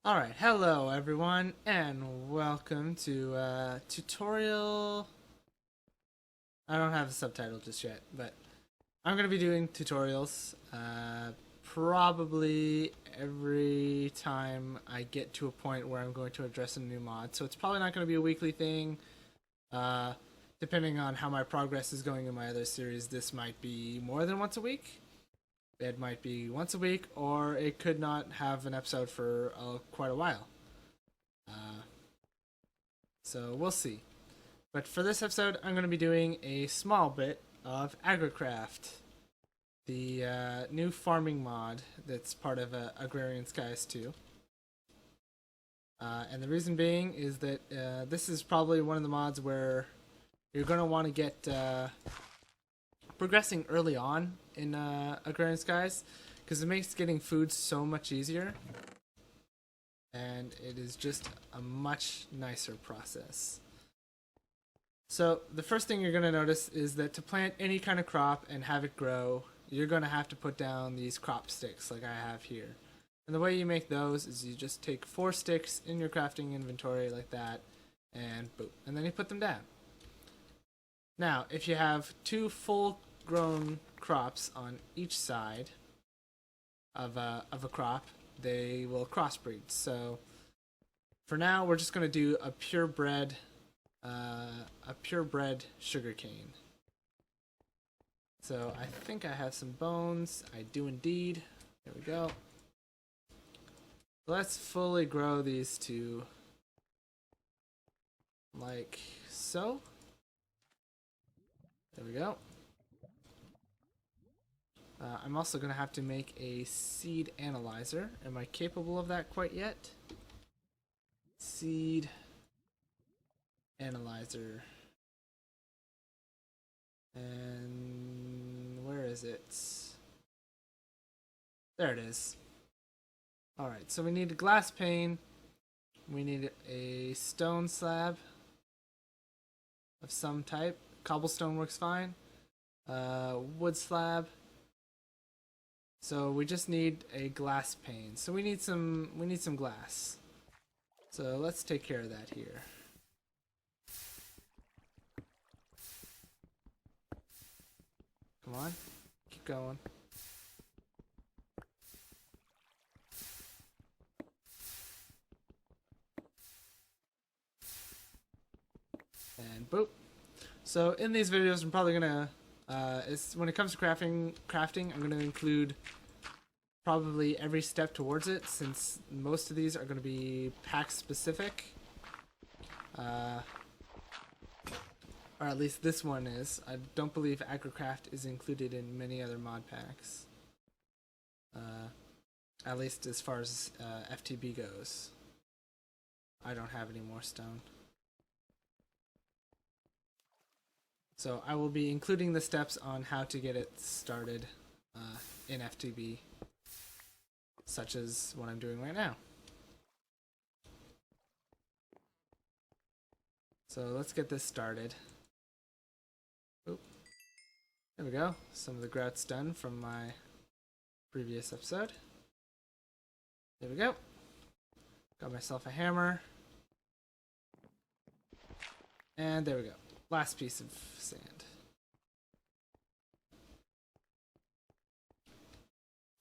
Alright, hello everyone, and welcome to tutorial. I don't have a subtitle just yet, but I'm going to be doing tutorials probably every time I get to a point where I'm going to address a new mod. So it's probably not going to be a weekly thing. Uh, Depending on how my progress is going in my other series, this might be more than once a week. It might be once a week, or it could not have an episode for quite a while. So we'll see. But for this episode, I'm going to be doing a small bit of Agricraft, the new farming mod that's part of Agrarian Skies 2. And the reason being is that this is probably one of the mods where you're going to want to get progressing early on in Agrarian Skies, because it makes getting food so much easier, and it is just a much nicer process. So the first thing you're going to notice is that to plant any kind of crop and have it grow, you're going to have to put down these crop sticks like I have here. And the way you make those is you just take 4 sticks in your crafting inventory like that, and boom, and then you put them down. Now, if you have 2 full-grown crops on each side of a crop, they will crossbreed. So, for now, we're just going to do a purebred sugarcane. So, I think I have some bones. I do indeed. There we go. Let's fully grow these two like so. There we go. I'm also going to have to make a seed analyzer. Am I capable of that quite yet? Seed analyzer. And where is it? There it is. Alright, so we need a glass pane. We need a stone slab of some type. Cobblestone works fine. Wood slab. So we just need a glass pane. So we need some glass. So let's take care of that here. Come on. Keep going. And boop. So in these videos, I'm probably gonna, when it comes to crafting, I'm gonna include probably every step towards it, since most of these are gonna be pack specific, or at least this one is. I don't believe Agricraft is included in many other mod packs, at least as far as FTB goes. I don't have any more stone. So I will be including the steps on how to get it started in FTB, such as what I'm doing right now. So let's get this started. Oop. There we go. Some of the grout's done from my previous episode. There we go. Got myself a hammer. And there we go. Last piece of sand.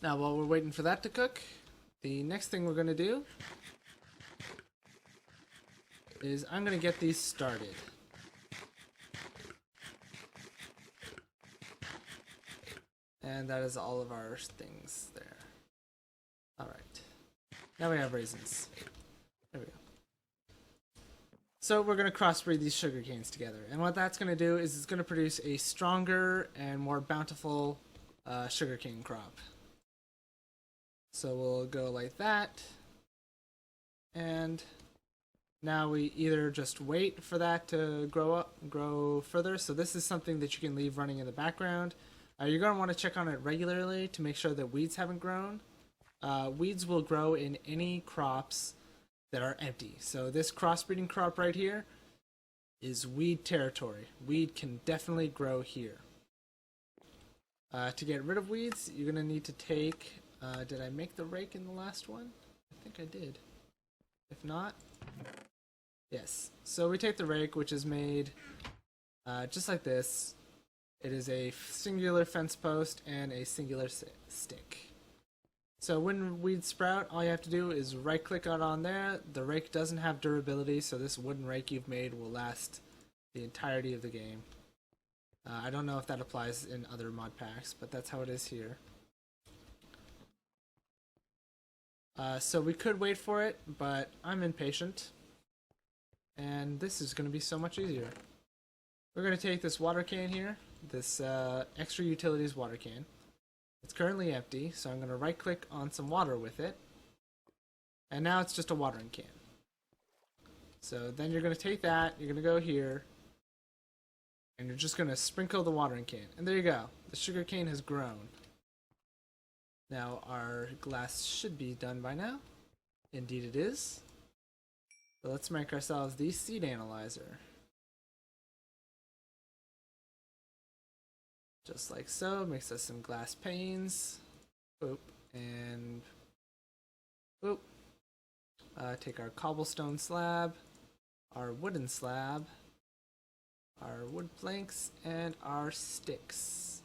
Now, while we're waiting for that to cook, the next thing we're going to do is I'm going to get these started. And that is all of our things there. Alright. Now we have raisins. There we go. So we're going to crossbreed these sugar canes together. And what that's going to do is it's going to produce a stronger and more bountiful sugarcane crop. So we'll go like that. And now we either just wait for that to grow further. So this is something that you can leave running in the background. You're going to want to check on it regularly to make sure that weeds haven't grown. Weeds will grow in any crops that are empty. So this crossbreeding crop right here is weed territory. Weed can definitely grow here. To get rid of weeds, you're going to need to take... did I make the rake in the last one? I think I did. If not, yes. So we take the rake, which is made just like this. It is a singular fence post and a singular stick. So when weeds sprout, all you have to do is right click on there. The rake doesn't have durability, so this wooden rake you've made will last the entirety of the game. I don't know if that applies in other mod packs, but that's how it is here. So we could wait for it, but I'm impatient. And this is going to be so much easier. We're going to take this water can here, this extra utilities water can. It's currently empty, so I'm going to right click on some water with it. And now it's just a watering can. So then you're going to take that, you're going to go here, and you're just going to sprinkle the watering can. And there you go. The sugar cane has grown. Now our glass should be done by now. Indeed it is. So let's make ourselves the seed analyzer. Just like so. Makes us some glass panes. Boop. And boop. Take our cobblestone slab, our wooden slab, our wood planks, and our sticks.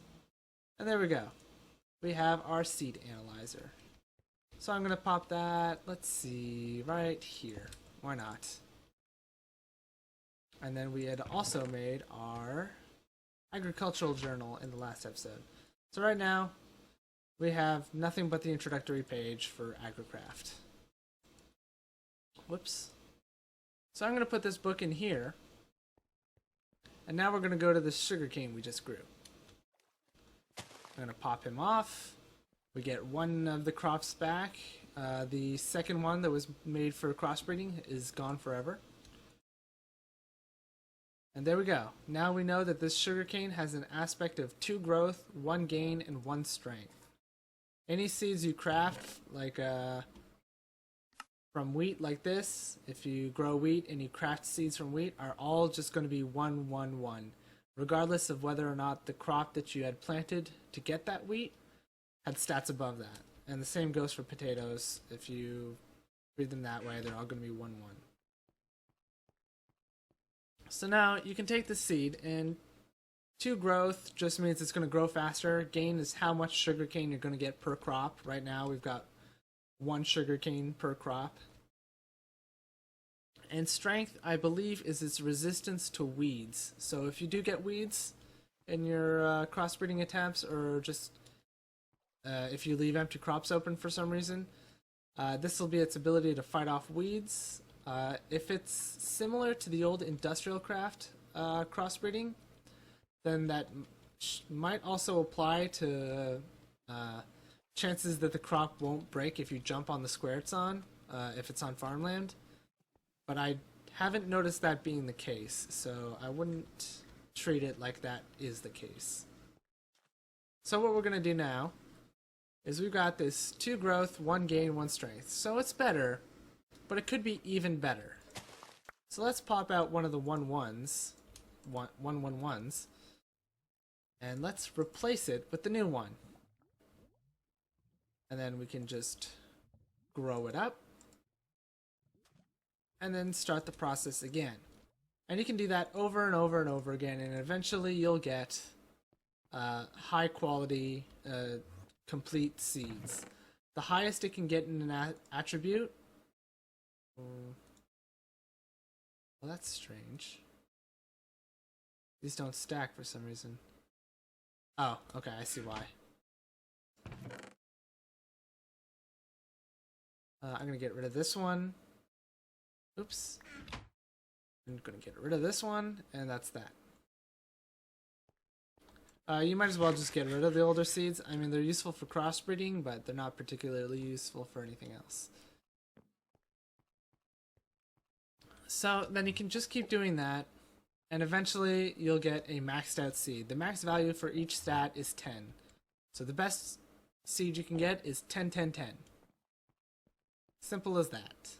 And there we go. We have our seed analyzer. So I'm going to pop that, let's see, right here. Why not? And then we had also made our agricultural journal in the last episode. So right now, we have nothing but the introductory page for Agricraft. Whoops. So I'm going to put this book in here. And now we're going to go to the sugarcane we just grew. I'm going to pop him off. We get one of the crops back. The second one that was made for crossbreeding is gone forever. And there we go. Now we know that this sugarcane has an aspect of 2 growth, 1 gain, and 1 strength. Any seeds you craft, like from wheat like this, if you grow wheat and you craft seeds from wheat, are all just going to be 1, 1, 1. Regardless of whether or not the crop that you had planted to get that wheat had stats above that. And the same goes for potatoes. If you breed them that way, they're all going to be 1, 1. So now you can take the seed, and 2 growth just means it's going to grow faster. Gain is how much sugarcane you're going to get per crop. Right now we've got 1 sugarcane per crop. And strength, I believe, is its resistance to weeds. So if you do get weeds in your crossbreeding attempts, or just if you leave empty crops open for some reason, this will be its ability to fight off weeds. If it's similar to the old industrial craft crossbreeding, then that might also apply to chances that the crop won't break if you jump on the square it's on, if it's on farmland. But I haven't noticed that being the case, so I wouldn't treat it like that is the case. So what we're going to do now is we've got this 2 growth, 1 gain, 1 strength. So it's better, but it could be even better. So let's pop out one of the 1-1s, and let's replace it with the new one. And then we can just grow it up, and then start the process again. And you can do that over and over and over again, and eventually you'll get high quality, complete seeds. The highest it can get in an attribute... Well, that's strange. These don't stack for some reason. Oh, okay, I see why. I'm gonna get rid of this one. Oops. I'm gonna get rid of this one, and that's that. You might as well just get rid of the older seeds. I mean, they're useful for crossbreeding, but they're not particularly useful for anything else. So then you can just keep doing that, and eventually you'll get a maxed out seed. The max value for each stat is 10. So the best seed you can get is 10, 10, 10. Simple as that.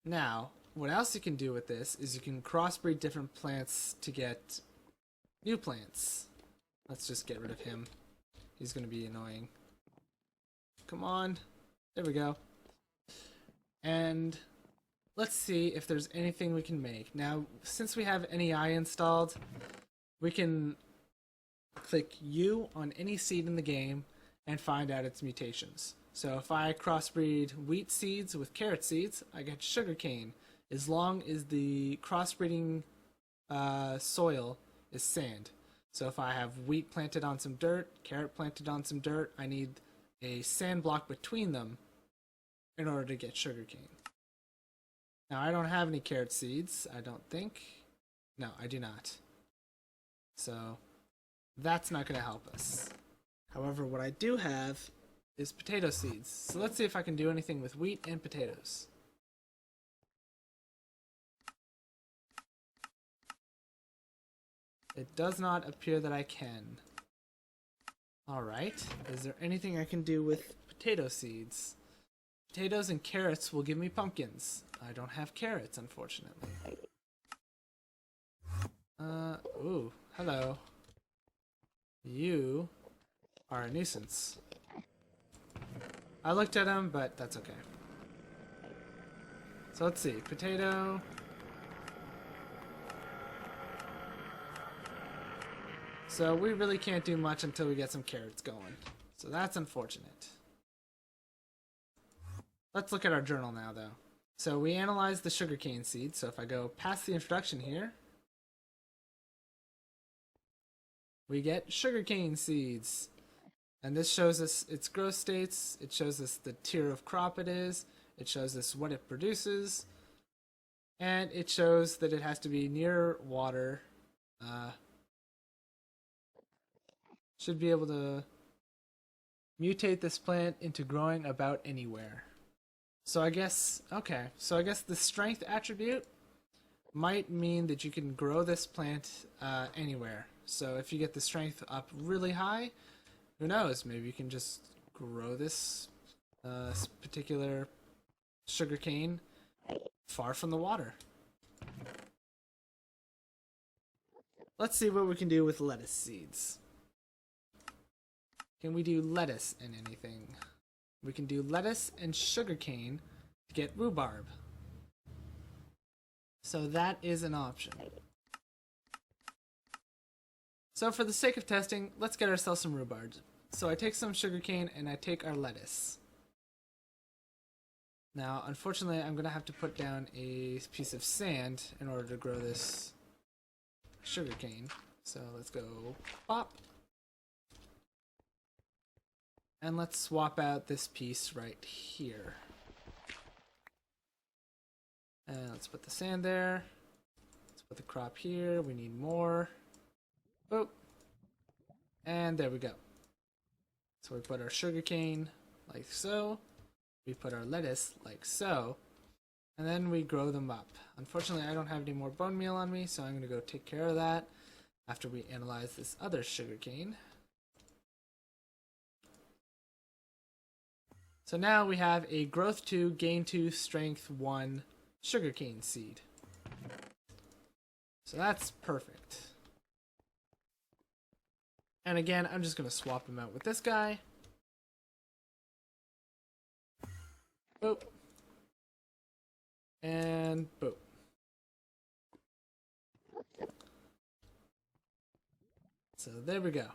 Now, what else you can do with this is you can crossbreed different plants to get new plants. Let's just get rid of him. He's going to be annoying. Come on. There we go. And let's see if there's anything we can make. Now, since we have NEI installed, we can click U on any seed in the game and find out its mutations. So if I crossbreed wheat seeds with carrot seeds, I get sugarcane, as long as the crossbreeding soil is sand. So if I have wheat planted on some dirt, carrot planted on some dirt, I need a sand block between them in order to get sugarcane. Now I don't have any carrot seeds, I don't think. No, I do not. So that's not going to help us. However, what I do have is potato seeds. So let's see if I can do anything with wheat and potatoes. It does not appear that I can. Alright, is there anything I can do with potato seeds? Potatoes and carrots will give me pumpkins. I don't have carrots, unfortunately. Ooh, hello. You are a nuisance. I looked at him, but that's okay. So let's see, potato. So we really can't do much until we get some carrots going. So that's unfortunate. Let's look at our journal now, though. So we analyzed the sugarcane seed. So if I go past the introduction here, we get sugarcane seeds. And this shows us its growth states. It shows us the tier of crop it is. It shows us what it produces. And it shows that it has to be near water. Should be able to mutate this plant into growing about anywhere. So I guess, okay, so I guess the strength attribute might mean that you can grow this plant anywhere. So if you get the strength up really high, who knows, maybe you can just grow this particular sugarcane far from the water. Let's see what we can do with lettuce seeds. Can we do lettuce in anything? We can do lettuce and sugarcane to get rhubarb. So that is an option. So for the sake of testing, let's get ourselves some rhubarb. So I take some sugarcane and I take our lettuce. Now, unfortunately, I'm going to have to put down a piece of sand in order to grow this sugarcane. So let's go pop. And let's swap out this piece right here. And let's put the sand there. Let's put the crop here. We need more. Boop. And there we go. So we put our sugarcane like so. We put our lettuce like so. And then we grow them up. Unfortunately, I don't have any more bone meal on me, so I'm going to go take care of that after we analyze this other sugarcane. So now we have a growth 2, gain 2, strength 1 sugarcane seed. So that's perfect. And again, I'm just going to swap him out with this guy. Boop. And boop. So there we go.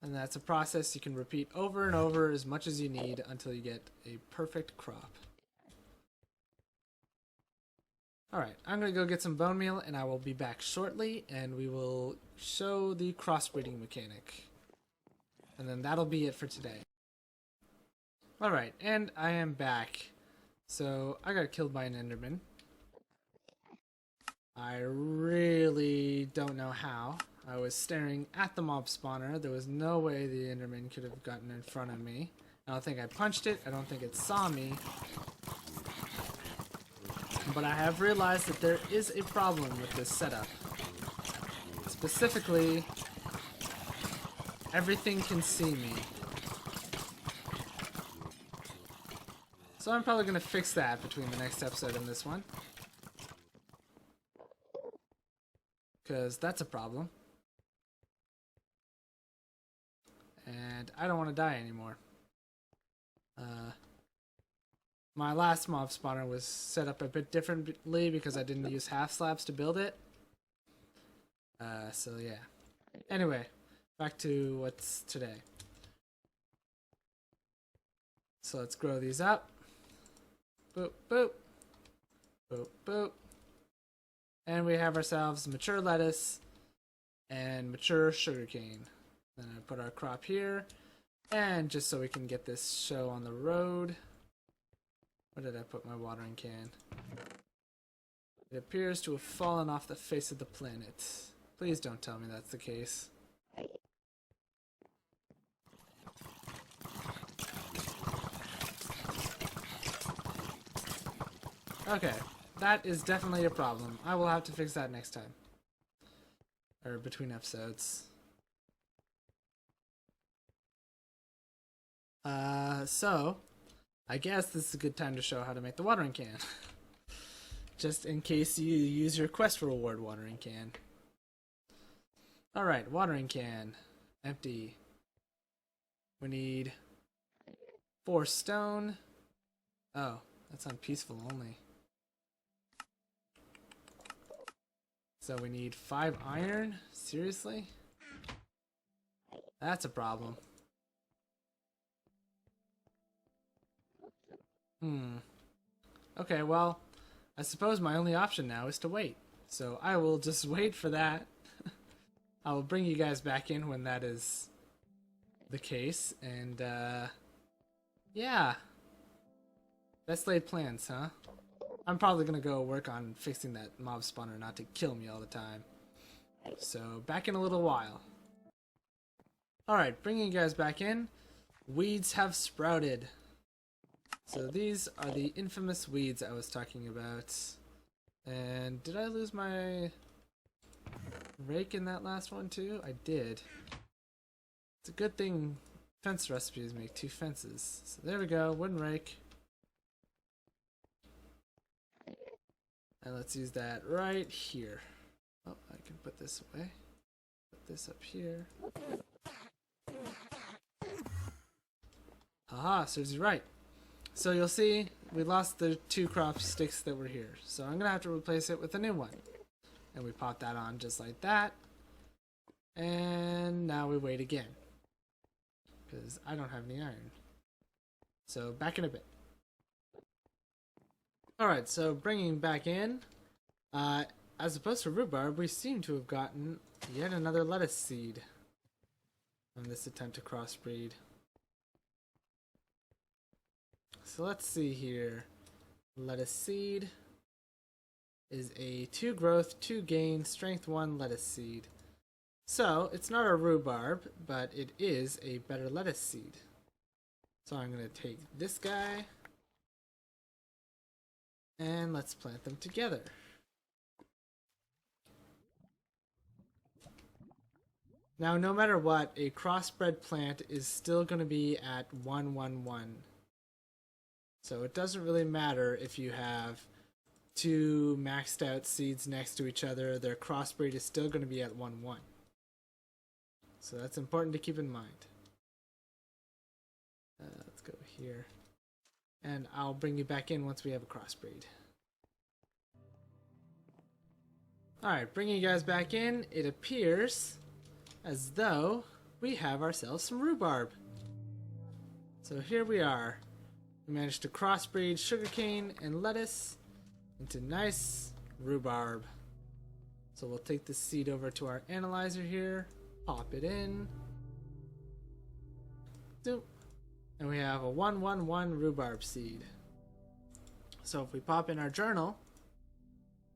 And that's a process you can repeat over and over as much as you need until you get a perfect crop. Alright, I'm going to go get some bone meal and I will be back shortly and we will show the crossbreeding mechanic. And then that'll be it for today. Alright, and I am back. So, I got killed by an enderman. I really don't know how. I was staring at the mob spawner. There was no way the enderman could have gotten in front of me. I don't think I punched it. I don't think it saw me. But I have realized that there is a problem with this setup. Specifically, everything can see me. So I'm probably going to fix that between the next episode and this one. Because that's a problem. And I don't want to die anymore. My last mob spawner was set up a bit differently because I didn't use half slabs to build it. So yeah. Anyway, back to what's today. So let's grow these up. Boop, boop. Boop, boop. And we have ourselves mature lettuce and mature sugarcane. Then I put our crop here. And just so we can get this show on the road. Where did I put my watering can? It appears to have fallen off the face of the planet. Please don't tell me that's the case. Okay, that is definitely a problem. I will have to fix that next time. Or between episodes. So, I guess this is a good time to show how to make the watering can. Just in case you use your quest reward watering can. Alright, watering can. Empty. We need 4 stone. Oh, that's on peaceful only. So we need 5 iron? Seriously? That's a problem. Okay, well, I suppose my only option now is to wait. So I will just wait for that. I will bring you guys back in when that is the case. And, yeah. Best laid plans, huh? I'm probably gonna go work on fixing that mob spawner not to kill me all the time. So, back in a little while. Alright, bringing you guys back in. Weeds have sprouted. So these are the infamous weeds I was talking about. And did I lose my rake in that last one too? I did. It's a good thing fence recipes make 2 fences. So there we go, wooden rake. And let's use that right here. Oh, I can put this away. Put this up here. Haha, serves you right. So you'll see, we lost the 2 crop sticks that were here. So I'm going to have to replace it with a new one. And we pop that on just like that. And now we wait again. Because I don't have any iron. So back in a bit. Alright, so bringing back in, as opposed to rhubarb, we seem to have gotten yet another lettuce seed on this attempt to crossbreed. So let's see here. Lettuce seed is a 2 growth, 2 gain, strength 1 lettuce seed. So it's not a rhubarb, but it is a better lettuce seed. So I'm going to take this guy and let's plant them together. Now, no matter what, a crossbred plant is still going to be at 111. So it doesn't really matter if you have 2 maxed out seeds next to each other, their crossbreed is still going to be at 1-1. So that's important to keep in mind. Let's go here. And I'll bring you back in once we have a crossbreed. Alright, bringing you guys back in, it appears as though we have ourselves some rhubarb. So here we are. We managed to crossbreed sugarcane and lettuce into nice rhubarb. So we'll take this seed over to our analyzer here, pop it in, doop, and we have a 111 rhubarb seed. So if we pop in our journal,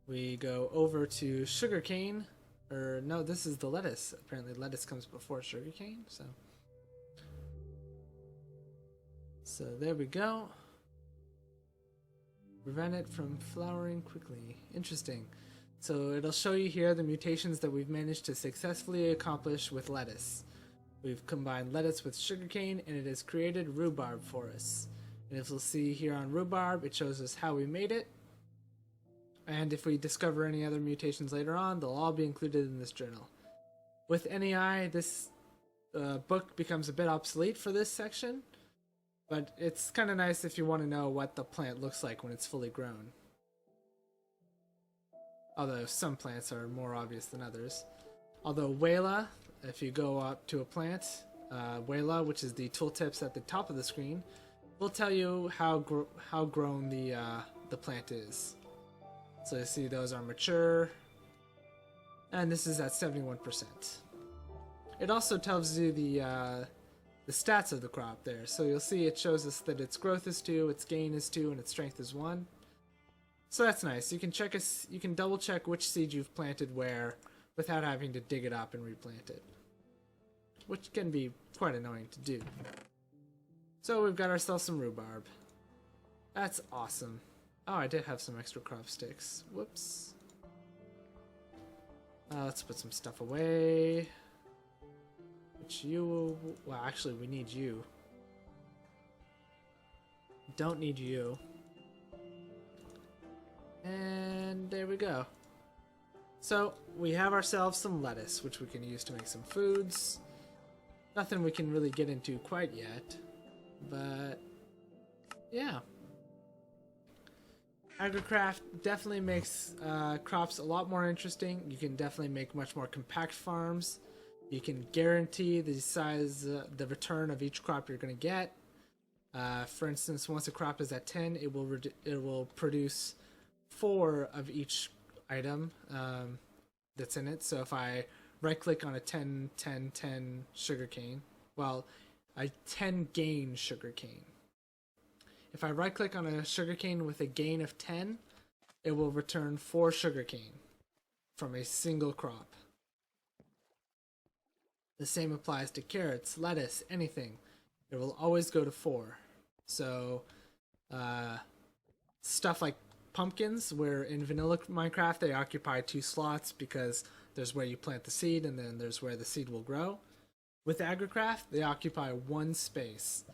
we go over to sugarcane, or no, this is the lettuce. Apparently lettuce comes before sugarcane, so there we go. Prevent it from flowering quickly. Interesting. So it'll show you here the mutations that we've managed to successfully accomplish with lettuce. We've combined lettuce with sugarcane and it has created rhubarb for us. And as we'll see here on rhubarb, it shows us how we made it. And if we discover any other mutations later on, they'll all be included in this journal. With NEI, this book becomes a bit obsolete for this section. But it's kind of nice if you want to know what the plant looks like when it's fully grown. Although some plants are more obvious than others. Although Wayla, if you go up to a plant, Wayla, which is the tooltips at the top of the screen, will tell you how grown the plant is. So you see those are mature, and this is at 71%. It also tells you the stats of the crop there. So you'll see it shows us that its growth is 2, its gain is 2, and its strength is 1. So that's nice. You can double check which seed you've planted where without having to dig it up and replant it, which can be quite annoying to do. So we've got ourselves some rhubarb. That's awesome. Oh, I did have some extra crop sticks. Whoops. Let's put some stuff away. Which you... Well, actually, we need you. Don't need you. And there we go. So, we have ourselves some lettuce, which we can use to make some foods. Nothing we can really get into quite yet. But, yeah. Agricraft definitely makes crops a lot more interesting. You can definitely make much more compact farms. You can guarantee the size, the return of each crop you're going to get. For instance, once a crop is at 10, it will produce 4 of each item that's in it. So if I right-click on a 10, 10, 10 sugarcane, well, a 10 gain sugarcane. If I right-click on a sugarcane with a gain of 10, it will return 4 sugarcane from a single crop. The same applies to carrots, lettuce, anything. It will always go to 4. So, stuff like pumpkins, where in vanilla Minecraft they occupy 2 slots because there's where you plant the seed and then there's where the seed will grow. With Agricraft, they occupy 1 space.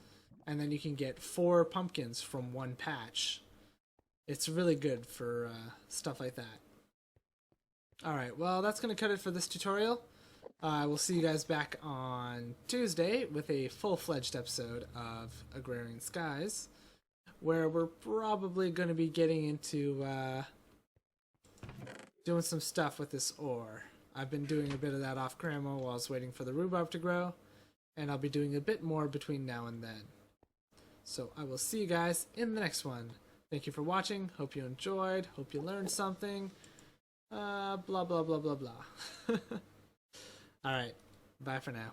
And then you can get 4 pumpkins from 1 patch. It's really good for stuff like that. Alright, well that's going to cut it for this tutorial. We'll see you guys back on Tuesday with a full-fledged episode of Agrarian Skies, where we're probably going to be getting into doing some stuff with this ore. I've been doing a bit of that off camera while I was waiting for the rhubarb to grow, and I'll be doing a bit more between now and then. So I will see you guys in the next one. Thank you for watching. Hope you enjoyed. Hope you learned something. Blah, blah, blah, blah, blah. Alright, bye for now.